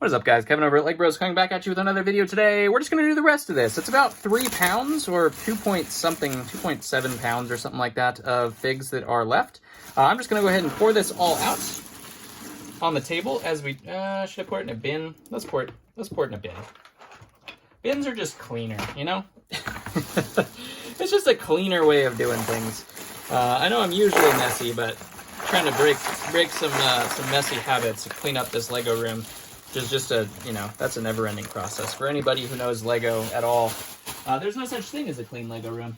What is up, guys? Kevin over at Legbros coming back at you with another video today. We're just going to do the rest of this. It's about 3 pounds or 2.7 pounds or something like that of figs that are left. I'm just going to go ahead and pour this all out on the table as we... should I pour it in a bin? Let's pour it in a bin. Bins are just cleaner, you know? It's just a cleaner way of doing things. I know I'm usually messy, but trying to break some messy habits to clean up this Lego room. Which is just a, you know, that's a never-ending process. For anybody who knows Lego at all, there's no such thing as a clean Lego room.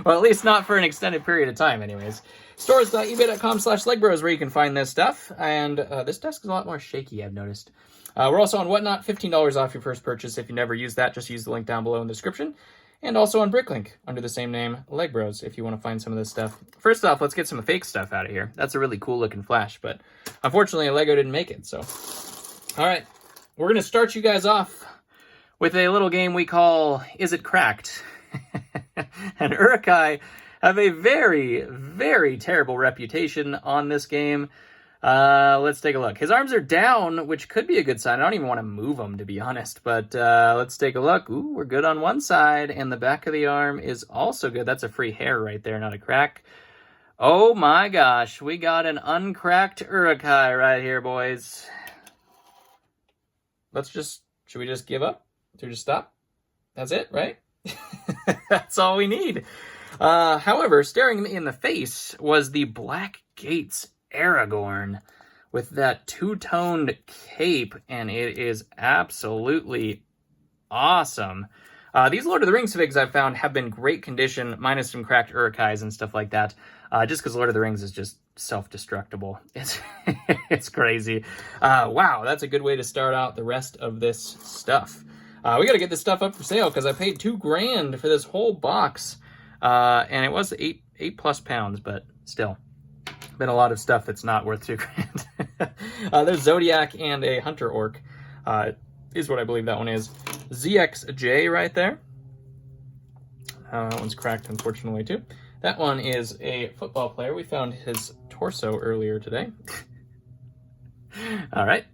Well, at least not for an extended period of time, anyways. Stores.ebay.com/Legbros where you can find this stuff. And this desk is a lot more shaky, I've noticed. We're also on Whatnot, $15 off your first purchase. If you never use that, just use the link down below in the description. And also on Bricklink, under the same name, Legbros, if you want to find some of this stuff. First off, let's get some fake stuff out of here. That's a really cool looking flash, but unfortunately, Lego didn't make it, so. All right, we're going to start you guys off with a little game we call Is It Cracked? And Uruk-hai have a very, very terrible reputation on this game. Let's take a look. His arms are down, which could be a good sign. I don't even want to move them, to be honest. But let's take a look. Ooh, we're good on one side, and the back of the arm is also good. That's a free hair right there, not a crack. Oh my gosh, we got an uncracked Uruk-hai right here, boys. Should we just give up? Should we just stop? That's it, right? That's all we need. However, staring me in the face was the Black Gates Aragorn with that two-toned cape, and it is absolutely awesome. These Lord of the Rings figs I've found have been great condition, minus some cracked Uruk-hais and stuff like that, just because Lord of the Rings is just self-destructible. It's crazy. Wow, that's a good way to start out the rest of this stuff. We got to get this stuff up for sale because I paid $2 grand for this whole box, and it was 8+ pounds, but still. Been a lot of stuff that's not worth $2 grand. There's Zodiac and a Hunter Orc, is what I believe that one is. ZXJ right there. That one's cracked, unfortunately, too. That one is a football player. We found his torso earlier today. All right.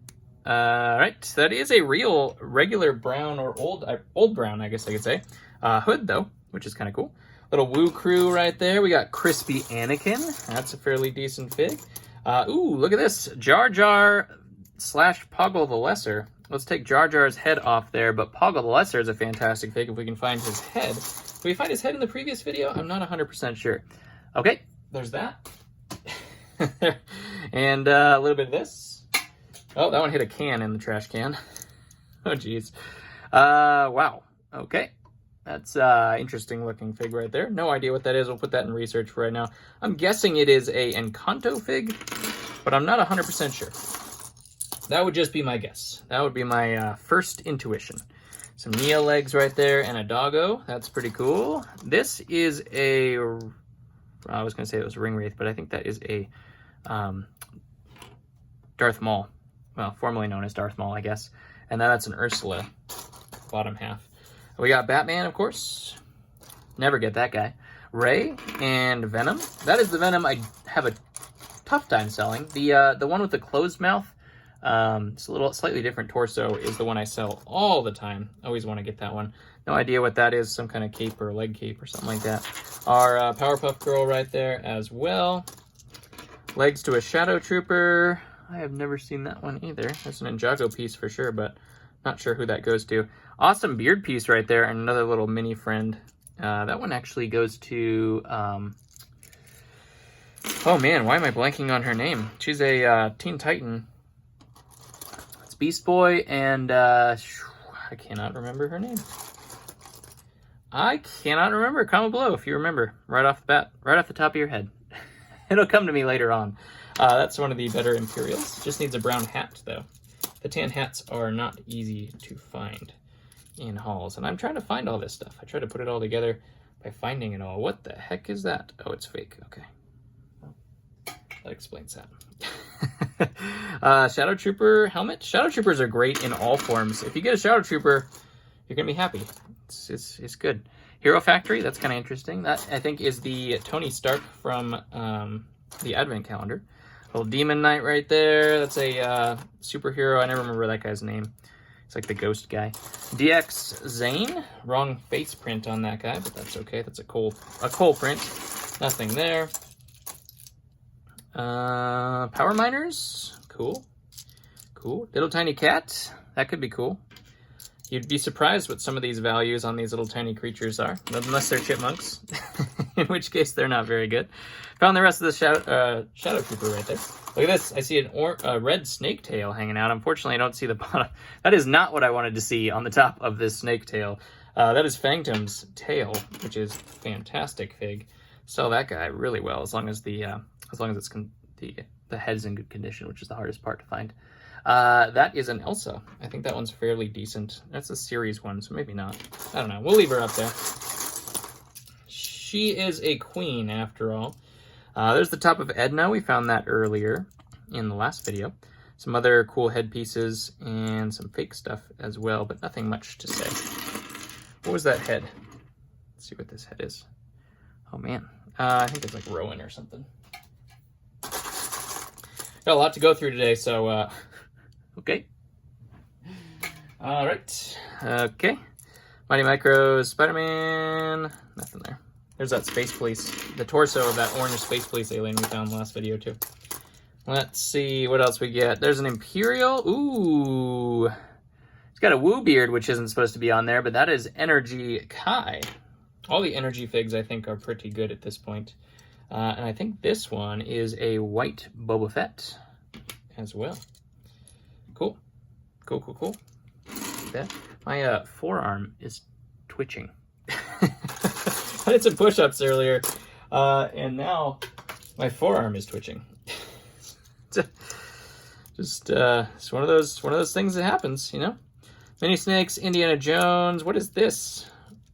That is a regular brown or old brown, I guess I could say. Hood, though, which is kind of cool. Little Woo Crew right there. We got Crispy Anakin. That's a fairly decent fig. Ooh, look at this. Jar Jar / Poggle the Lesser. Let's take Jar Jar's head off there, but Poggle the Lesser is a fantastic fig if we can find his head. Did we find his head in the previous video? I'm not 100% sure. Okay, there's that. And a little bit of this. Oh, that one hit a can in the trash can. Oh, geez. Wow. Okay. That's interesting looking fig right there. No idea what that is. We'll put that in research for right now. I'm guessing it is a Encanto fig, but I'm not 100% sure. That would just be my guess. That would be my first intuition. Some Nia legs right there and a doggo. That's pretty cool. This is a... I was going to say it was a ring wraith, but I think that is a Darth Maul. Well, formerly known as Darth Maul, I guess. And then that's an Ursula bottom half. We got Batman, of course. Never get that guy. Ray and Venom. That is the Venom I have a tough time selling. The one with the closed mouth, it's a little slightly different torso, is the one I sell all the time. Always want to get that one. No idea what that is. Some kind of cape or leg cape or something like that. Our Powerpuff Girl right there as well. Legs to a Shadow Trooper. I have never seen that one either. That's an Ninjago piece for sure, but not sure who that goes to. Awesome beard piece right there, and another little mini friend. That one actually goes to... oh man, why am I blanking on her name? She's a Teen Titan. It's Beast Boy, and I cannot remember her name. I cannot remember. Comment below if you remember, right off the bat, right off the top of your head. It'll come to me later on. That's one of the better Imperials. Just needs a brown hat, though. The tan hats are not easy to find in hauls, and I'm trying to find all this stuff. I try to put it all together by finding it all. What the heck is that? Oh, it's fake. Okay. Well, that explains that. Shadow Trooper helmet. Shadow Troopers are great in all forms. If you get a Shadow Trooper, you're going to be happy. It's good. Hero Factory, that's kind of interesting. That, I think, is the Tony Stark from the Advent Calendar. Little Demon Knight right there. That's a superhero. I never remember that guy's name. It's like the ghost guy. DX Zane. Wrong face print on that guy, but that's okay. That's a Cole print. Nothing there. Power Miners. Cool. Cool. Little Tiny Cat. That could be cool. You'd be surprised what some of these values on these little tiny creatures are, unless they're chipmunks, in which case they're not very good. Found the rest of the Shadow Trooper right there. Look at this. I see a red snake tail hanging out. Unfortunately, I don't see the bottom. That is not what I wanted to see on the top of this snake tail. That is Phantom's tail, which is fantastic fig. Sell that guy really well, as long as the head's in good condition, which is the hardest part to find. That is an Elsa. I think that one's fairly decent. That's a series one, so maybe not. I don't know. We'll leave her up there. She is a queen, after all. There's the top of Edna. We found that earlier in the last video. Some other cool headpieces and some fake stuff as well, but nothing much to say. What was that head? Let's see what this head is. Oh, man. I think it's like Rowan or something. Got a lot to go through today, so... Okay. All right. Okay. Mighty Micros, Spider-Man. Nothing there. There's that Space Police. The torso of that orange Space Police alien we found in the last video, too. Let's see what else we get. There's an Imperial. Ooh. It's got a Woo beard, which isn't supposed to be on there, but that is Energy Kai. All the Energy figs, I think, are pretty good at this point. And I think this one is a white Boba Fett as well. Cool. Cool, cool, cool. Like that. My forearm is twitching. I did some push-ups earlier, and now my forearm is twitching. Just it's one of those things that happens, you know? Mini Snakes, Indiana Jones. What is this?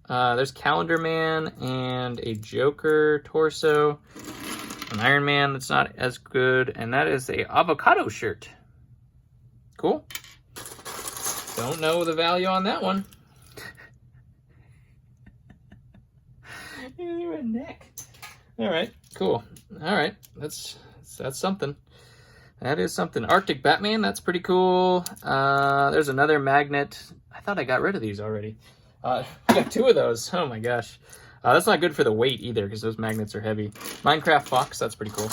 There's Calendar Man and a Joker torso. An Iron Man that's not as good, and that is a avocado shirt. Cool. Don't know the value on that one. Your neck. All right, cool. All right, that's something. That is something. Arctic Batman, that's pretty cool. There's another magnet. I thought I got rid of these already. I got two of those. Oh my gosh. That's not good for the weight either, because those magnets are heavy. Minecraft Fox, that's pretty cool.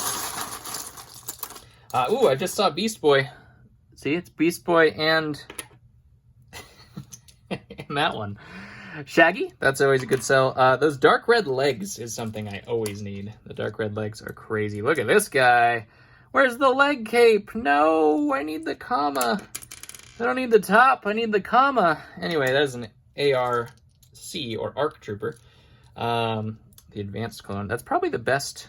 Ooh, I just saw Beast Boy. See, it's Beast Boy and, and that one. Shaggy, that's always a good sell. Those dark red legs is something I always need. The dark red legs are crazy. Look at this guy. Where's the leg cape? No, I need the comma. I don't need the top, I need the comma. Anyway, that is an ARC, or ARC Trooper. The advanced clone. That's probably the best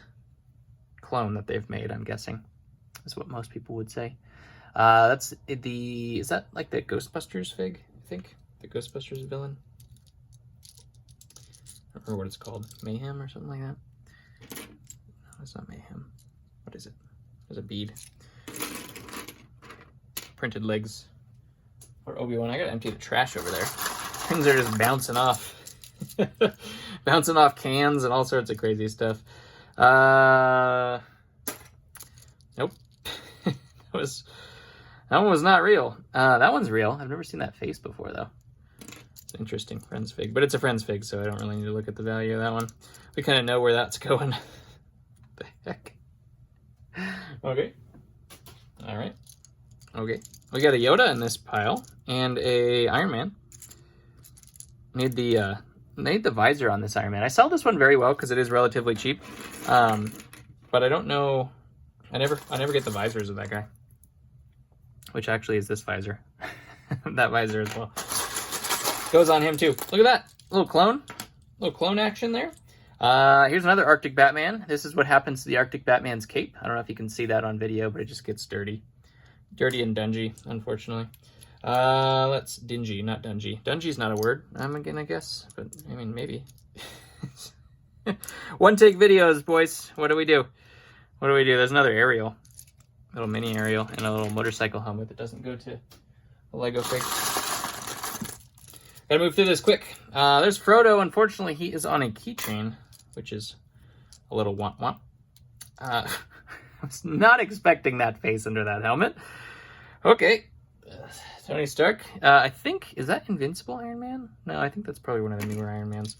clone that they've made, I'm guessing. That's what most people would say. That's the... Is that like the Ghostbusters fig, I think? The Ghostbusters villain? I don't remember what it's called. Mayhem or something like that? No, it's not Mayhem. What is it? There's a bead. Printed legs. Or Obi-Wan. I gotta empty the trash over there. Things are just bouncing off. Bouncing off cans and all sorts of crazy stuff. Nope. That one was not real. That one's real. I've never seen that face before, though. It's an interesting Friends fig. But it's a Friends fig, so I don't really need to look at the value of that one. We kind of know where that's going. The heck? Okay. All right. Okay. We got a Yoda in this pile and a Iron Man. Need the visor on this Iron Man. I sell this one very well because it is relatively cheap. But I don't know. I never get the visors of that guy. Which actually is this visor. That visor as well. Goes on him too. Look at that. Little clone action there. Here's another Arctic Batman. This is what happens to the Arctic Batman's cape. I don't know if you can see that on video, but it just gets dirty. Dirty and dungy, unfortunately. Let's dingy, not dungy. Dungy's not a word, I'm gonna guess, but I mean, maybe. One take videos, boys. What do we do? What do we do? There's another Ariel. Little mini Ariel and a little motorcycle helmet that doesn't go to a Lego fig. Gotta move through this quick. There's Frodo. Unfortunately, he is on a keychain, which is a little womp womp. I was not expecting that face under that helmet. Okay. Tony Stark. I think, is that Invincible Iron Man? No, I think that's probably one of the newer Iron Mans,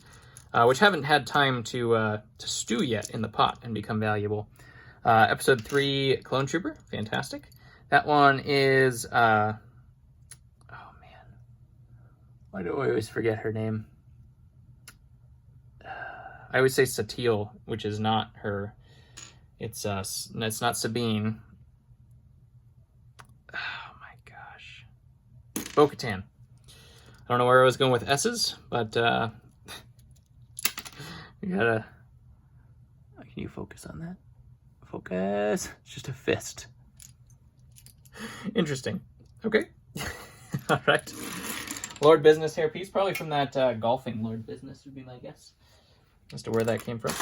which haven't had time to stew yet in the pot and become valuable. Episode 3, Clone Trooper. Fantastic. That one is, oh man. Why do I always forget her name? I always say Satele, which is not her. It's not Sabine. Oh my gosh. Bo-Katan. I don't know where I was going with S's, but we gotta. Can you focus on that? Focus. It's just a fist. Interesting. Okay. All right. Lord Business hairpiece, probably from that golfing Lord Business would be my guess as to where that came from.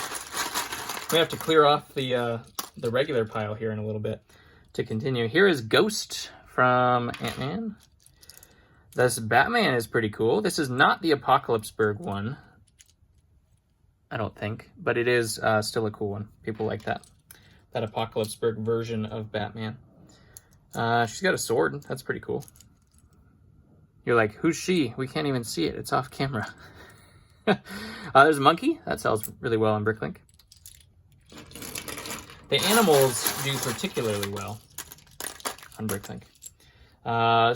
We have to clear off the regular pile here in a little bit to continue. Here is Ghost from Ant-Man. This Batman is pretty cool. This is not the Apocalypseburg one, I don't think, but it is still a cool one. People like that Apocalypseburg version of Batman. She's got a sword. That's pretty cool. You're like, who's she? We can't even see it. It's off camera. There's a monkey. That sells really well on Bricklink. The animals do particularly well on Bricklink.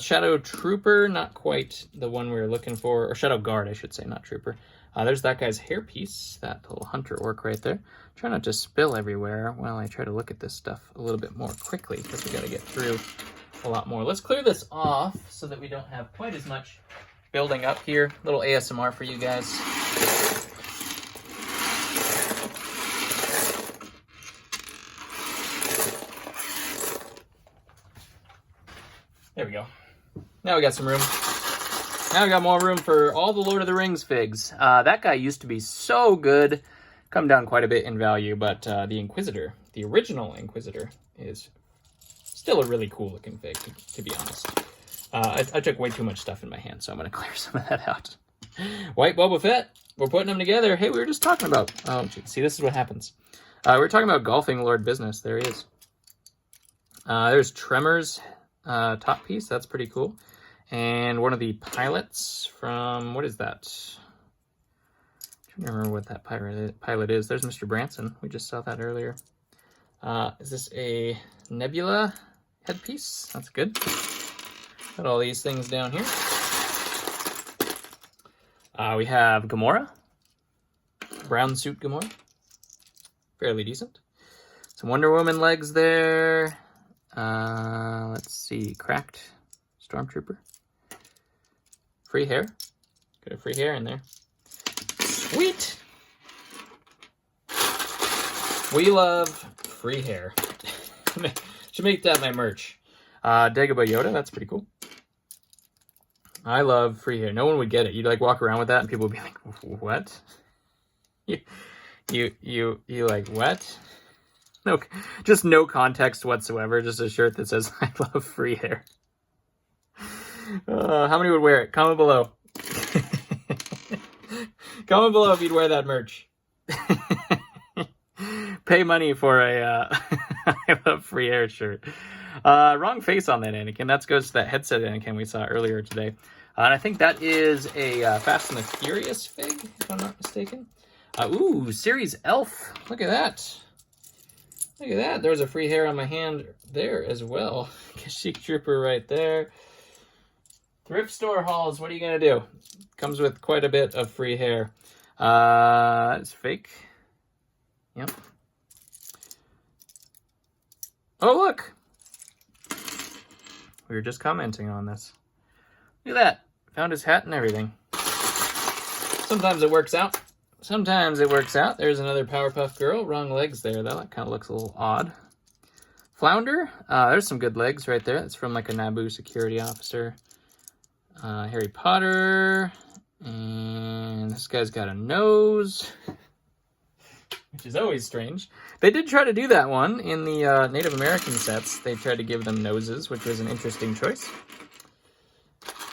Shadow Trooper, not quite the one we were looking for. Or Shadow Guard, I should say, not Trooper. There's that guy's hairpiece, that little hunter orc right there. Try not to spill everywhere while I try to look at this stuff a little bit more quickly, because we got to get through a lot more. Let's clear this off so that we don't have quite as much building up here. Little ASMR for you guys. There we go. Now we got some room. Now we got more room for all the Lord of the Rings figs. That guy used to be so good. Come down quite a bit in value, but the Inquisitor, the original Inquisitor, is still a really cool looking fig, to be honest. I took way too much stuff in my hand, so I'm going to clear some of that out. White Boba Fett. We're putting them together. Hey, we were just talking about... Oh, geez. See, this is what happens. We were talking about golfing Lord Business. There he is. There's Tremors top piece. That's pretty cool. And one of the pilots from... What is that? I don't remember what that pilot is. There's Mr. Branson. We just saw that earlier. Is this a Nebula headpiece? That's good. Got all these things down here. We have Gamora. Brown suit Gamora. Fairly decent. Some Wonder Woman legs there. Let's see. Cracked Stormtrooper. Free hair. Got a free hair in there. Sweet! We love free hair. Should make that my merch. Dagobah Yoda, that's pretty cool. I love free hair. No one would get it. You'd like walk around with that and people would be like, what? You like what? No, just no context whatsoever. Just a shirt that says I love free hair. How many would wear it? Comment below. Comment below if you'd wear that merch. Pay money for a I love free hair shirt. Wrong face on that Anakin. That goes to that headset Anakin we saw earlier today. And I think that is a Fast and the Furious fig, if I'm not mistaken. Ooh, Series Elf. Look at that. Look at that. There's a free hair on my hand there as well. Kashyyyk Trooper right there. Thrift store hauls, what are you going to do? Comes with quite a bit of free hair. It's fake. Yep. Oh, look. We were just commenting on this. Look at that. Found his hat and everything. Sometimes it works out. Sometimes it works out. There's another Powerpuff Girl. Wrong legs there, though. That kind of looks a little odd. Flounder. There's some good legs right there. That's from like a Naboo security officer. Harry Potter. And this guy's got a nose, which is always strange. They did try to do that one in the Native American sets. They tried to give them noses, which was an interesting choice.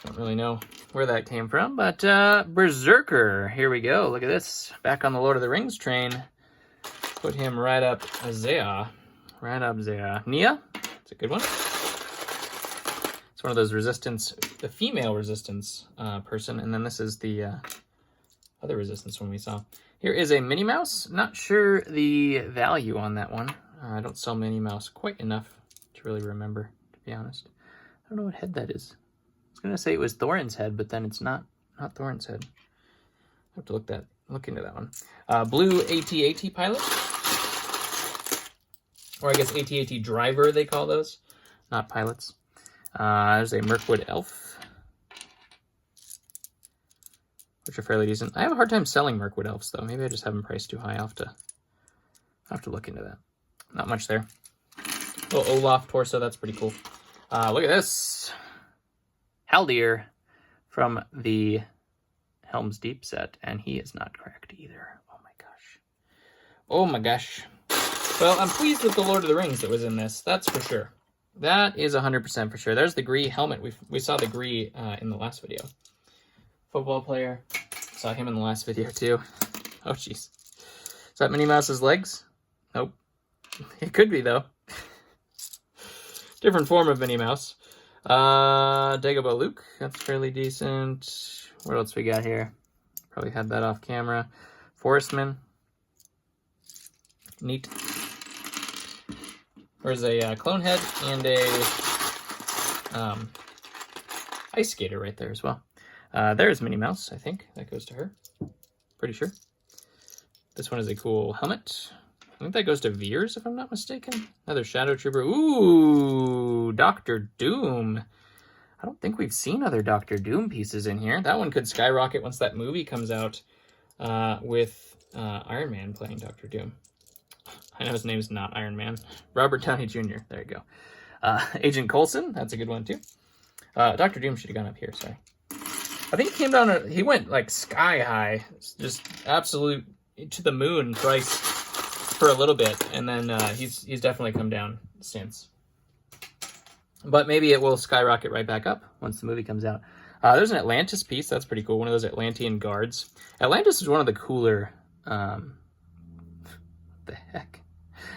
Don't really know where that came from, but Berserker. Here we go. Look at this. Back on the Lord of the Rings train. Put him right up there. right up there. Nia, it's a good one. It's one of those resistance, the female resistance person, and then this is the other resistance one we saw. Here is a Minnie Mouse. Not sure the value on that one. I don't sell Minnie Mouse quite enough to really remember, to be honest. I don't know what head that is. I was gonna say it was Thorin's head, but then it's not Thorin's head. I have to look into that one. Blue AT-AT pilot. Or I guess AT-AT driver, they call those. Not pilots. There's a Mirkwood elf, which are fairly decent. I have a hard time selling Mirkwood elves, though. Maybe I just have them priced too high. I'll have to look into that. Not much there. Little Olaf torso, that's pretty cool. Look at this. Haldir from the Helm's Deep set, and he is not cracked either. Oh my gosh. Oh my gosh. Well, I'm pleased with the Lord of the Rings that was in this, that's for sure. That is 100% for sure. There's the Gree helmet. We saw the Gree in the last video. Football player. Saw him in the last video too. Oh jeez. Is that Minnie Mouse's legs? Nope. It could be though. Different form of Minnie Mouse. Dagobah Luke. That's fairly decent. What else we got here? Probably had that off camera. Forestman. Neat. There's a clone head and a ice skater right there as well. There's Minnie Mouse, I think. That goes to her. Pretty sure. This one is a cool helmet. I think that goes to Veers, if I'm not mistaken. Another Shadow Trooper. Ooh, Doctor Doom. I don't think we've seen other Doctor Doom pieces in here. That one could skyrocket once that movie comes out with Iron Man playing Doctor Doom. I know his name's not Iron Man. Robert Downey Jr. There you go. Agent Coulson. That's a good one, too. Doctor Doom should have gone up here, sorry. I think he came down, he went like sky high. Just absolute to the moon price for a little bit. And then he's definitely come down since. But maybe it will skyrocket right back up once the movie comes out. There's an Atlantis piece. That's pretty cool. One of those Atlantean guards. Atlantis is one of the cooler... what the heck?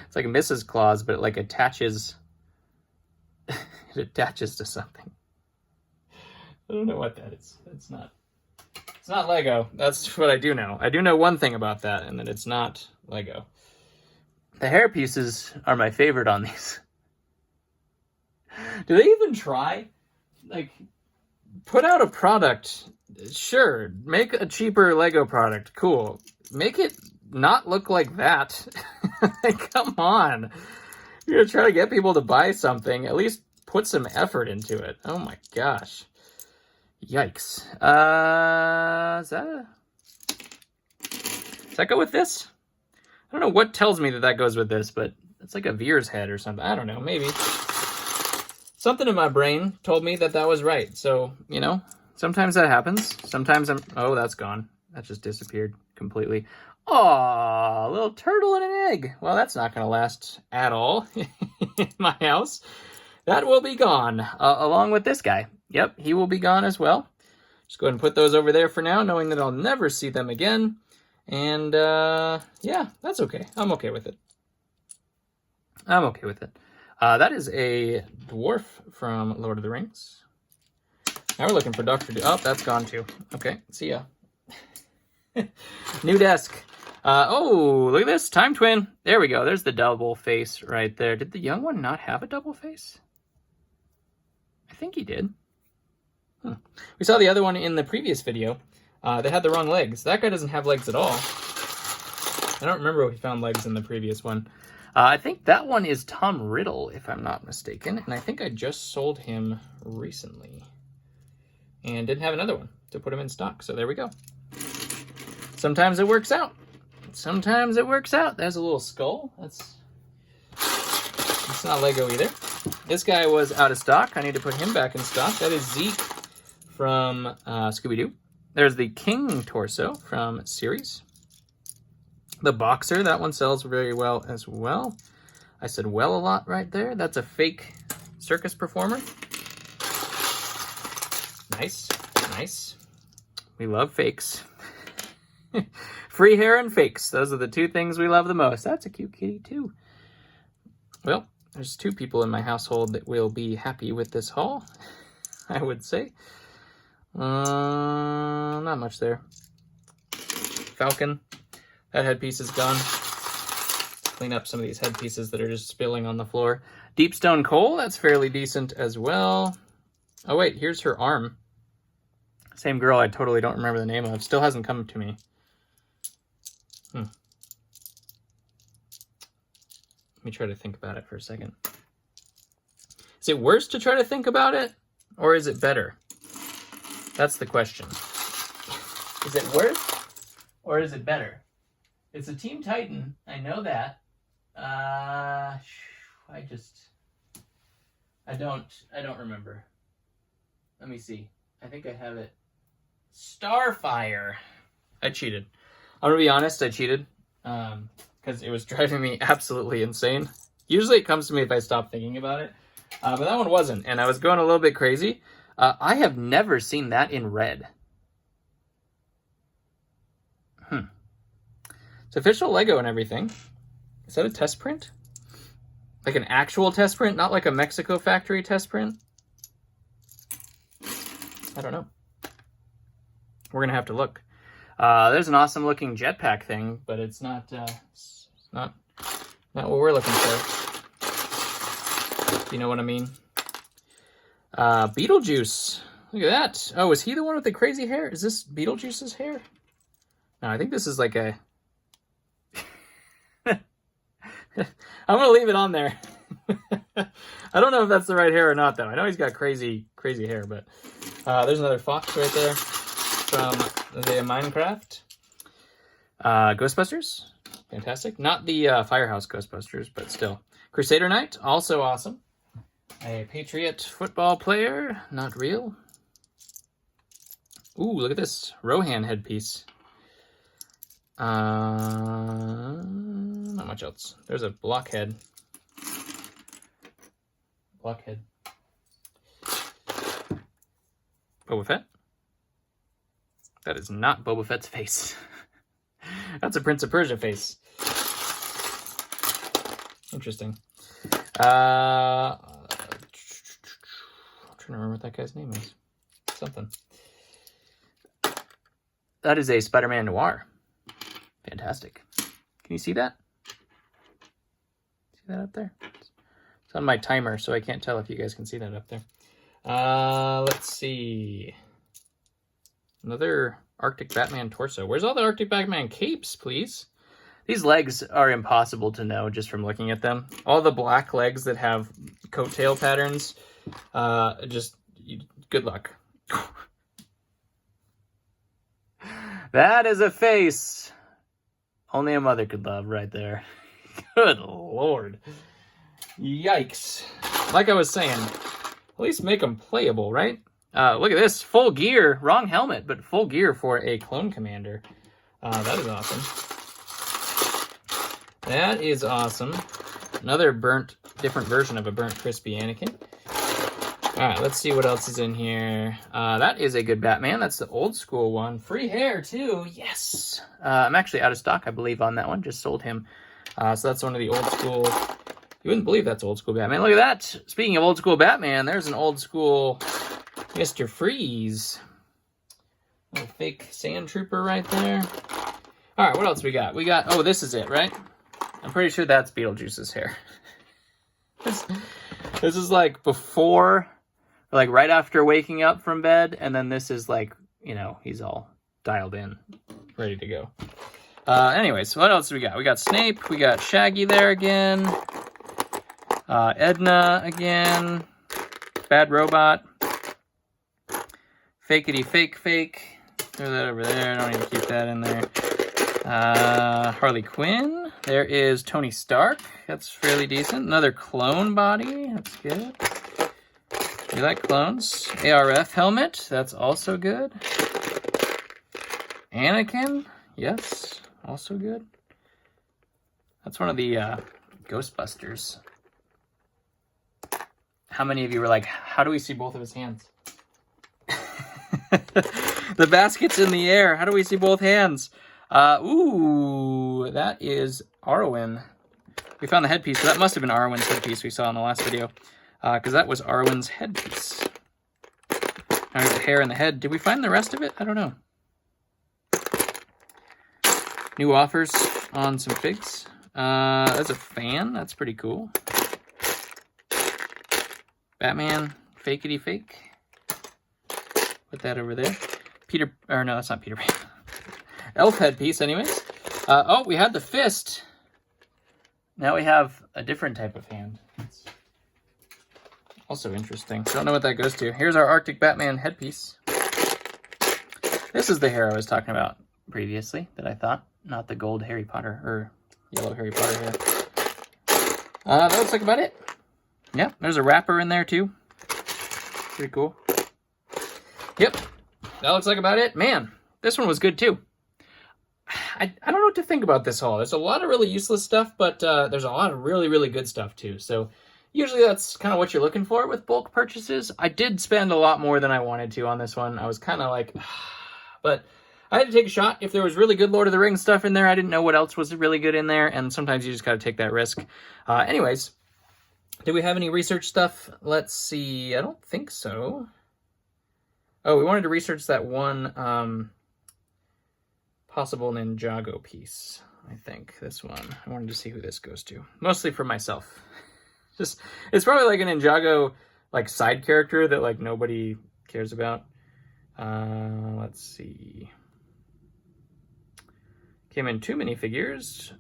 It's like a Mrs. Claus, but it like attaches... it attaches to something. I don't know what that is. It's not Lego. That's what I do know. I do know one thing about that, and that it's not Lego. The hair pieces are my favorite on these. Do they even try? Like, put out a product. Sure, make a cheaper Lego product. Cool. Make it not look like that. Like, come on. You're gonna try to get people to buy something. At least put some effort into it. Oh my gosh. Yikes. Does that go with this? I don't know what tells me that goes with this, but it's like a Veers head or something. I don't know, maybe. Something in my brain told me that was right. So, you know, sometimes that happens. Sometimes oh, that's gone. That just disappeared completely. Aw, a little turtle and an egg. Well, that's not going to last at all in my house. That will be gone, along with this guy. Yep, he will be gone as well. Just go ahead and put those over there for now, knowing that I'll never see them again. And, yeah, that's okay. I'm okay with it. I'm okay with it. That is a dwarf from Lord of the Rings. Now we're looking for Dr. Doom. Oh, that's gone too. Okay, see ya. New desk. Oh, look at this. Time Twin. There we go. There's the double face right there. Did the young one not have a double face? I think he did. We saw the other one in the previous video. They had the wrong legs. That guy doesn't have legs at all. I don't remember if he found legs in the previous one. I think that one is Tom Riddle, if I'm not mistaken. And I think I just sold him recently. And didn't have another one to put him in stock. So there we go. Sometimes it works out. Sometimes it works out. There's a little skull. It's not Lego either. This guy was out of stock. I need to put him back in stock. That is Zeke from Scooby-Doo. There's the King torso from series. The Boxer, that one sells very well as well. I said well a lot right there. That's a fake circus performer. Nice, nice. We love fakes. Free hair and fakes. Those are the two things we love the most. That's a cute kitty too. Well, there's 2 people in my household that will be happy with this haul, I would say. Not much there. Falcon. That headpiece is gone. Clean up some of these headpieces that are just spilling on the floor. Deepstone Coal, that's fairly decent as well. Oh wait, here's her arm. Same girl I totally don't remember the name of. Still hasn't come to me. Let me try to think about it for a second. Is it worse to try to think about it? Or is it better? That's the question. Is it worse? Or is it better? It's a Team Titan. I know that. I don't remember. Let me see. I think I have it. Starfire. I cheated. I'm gonna be honest, I cheated. Because it was driving me absolutely insane. Usually it comes to me if I stop thinking about it. But that one wasn't, and I was going a little bit crazy. I have never seen that in red. It's official Lego and everything. Is that a test print? Like an actual test print, not like a Mexico factory test print? I don't know. We're gonna have to look. There's an awesome looking jetpack thing, but it's not not what we're looking for. You know what I mean? Beetlejuice. Look at that. Oh, is he the one with the crazy hair? Is this Beetlejuice's hair? No, I think this is like a... I'm going to leave it on there. I don't know if that's the right hair or not, though. I know he's got crazy hair, but there's another fox right there from the Minecraft. Ghostbusters. Fantastic. Not the Firehouse Ghostbusters, but still. Crusader Knight. Also awesome. A Patriot football player. Not real. Ooh, look at this. Rohan headpiece. Not much else. There's a blockhead. Blockhead. Boba Fett? That is not Boba Fett's face. That's a Prince of Persia face. Interesting. I'm trying to remember what that guy's name is. Something. That is a Spider-Man Noir. Fantastic. Can you see that? See that up there? It's on my timer, so I can't tell if you guys can see that up there. Let's see. Another Arctic Batman torso. Where's all the Arctic Batman capes, please? These legs are impossible to know just from looking at them. All the black legs that have coattail patterns, just good luck. That is a face only a mother could love right there. Good Lord. Yikes. Like I was saying, at least make them playable, right? Look at this. Full gear. Wrong helmet, but full gear for a clone commander. That is awesome. That is awesome. Another different version of a burnt crispy Anakin. Alright, let's see what else is in here. That is a good Batman. That's the old school one. Free hair, too. Yes! I'm actually out of stock, I believe, on that one. Just sold him. So that's one of the old school... You wouldn't believe that's old school Batman. Look at that! Speaking of old school Batman, there's an old school Mr. Freeze. Little fake sand trooper right there. Alright, what else we got? We got... Oh, this is it, right? I'm pretty sure that's Beetlejuice's hair. This is like before... Like right after waking up from bed, and then this is like, you know, he's all dialed in, ready to go. Anyways, what else do we got? We got Snape, we got Shaggy there again, Edna again, Bad Robot, Fakety Fake, throw that over there, I don't need to keep that in there. Harley Quinn, there is Tony Stark, that's fairly decent. Another clone body, that's good. You like clones. ARF helmet, that's also good. Anakin, yes, also good. That's one of the Ghostbusters. How many of you were like, how do we see both of his hands? The basket's in the air. How do we see both hands? Ooh, that is Arwen. We found the headpiece, so that must have been Arwen's headpiece we saw in the last video, because that was Arwen's headpiece. Now there's the hair and the head. Did we find the rest of it? I don't know. New offers on some figs. That's a fan. That's pretty cool. Batman, fakety fake. Put that over there. Peter, or no, that's not Peter Pan. Elf headpiece, anyways. Oh, we had the fist. Now we have a different type of hand. It's also interesting. Don't know what that goes to. Here's our Arctic Batman headpiece. This is the hair I was talking about previously that I thought, not the gold Harry Potter, or yellow Harry Potter hair. That looks like about it. Yeah, there's a wrapper in there too. Pretty cool. Yep, that looks like about it. Man, this one was good too. I don't know what to think about this haul. There's a lot of really useless stuff, but there's a lot of really, really good stuff too. So usually that's kind of what you're looking for with bulk purchases. I did spend a lot more than I wanted to on this one. I was kind of like, but I had to take a shot. If there was really good Lord of the Rings stuff in there, I didn't know what else was really good in there, and sometimes you just got to take that risk. Anyways, did we have any research stuff? Let's see. I don't think so. Oh, we wanted to research that one possible Ninjago piece, I think. This one. I wanted to see who this goes to. Mostly for myself. Just, it's probably like a Ninjago like side character that like nobody cares about. Let's see. Came in 2 minifigures.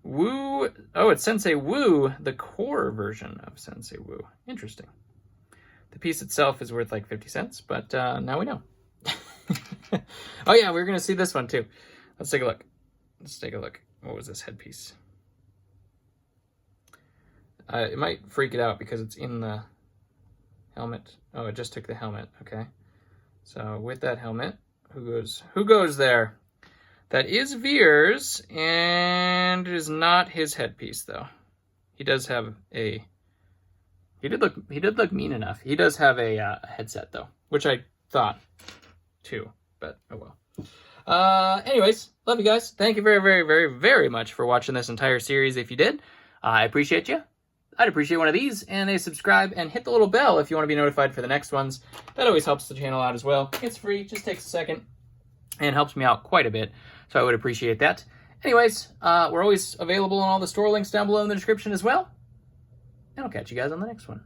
Wu. Oh, it's Sensei Wu, the core version of Sensei Wu. Interesting. The piece itself is worth like 50 cents, but now we know. Oh yeah, we're going to see this one too. Let's take a look. Let's take a look. What was this headpiece? It might freak it out because it's in the helmet. Oh, it just took the helmet. Okay. So with that helmet, who goes there? That is Veer's, and it is not his headpiece though. He does have a. He did look mean enough. He does have a headset though, which I thought too, but oh well. Anyways, love you guys. Thank you very, very, very, very much for watching this entire series. If you did, I appreciate you. I'd appreciate one of these and a subscribe and hit the little bell if you want to be notified for the next ones. That always helps the channel out as well. It's free, just takes a second and helps me out quite a bit. So I would appreciate that. Anyways, we're always available on all the store links down below in the description as well. And I'll catch you guys on the next one.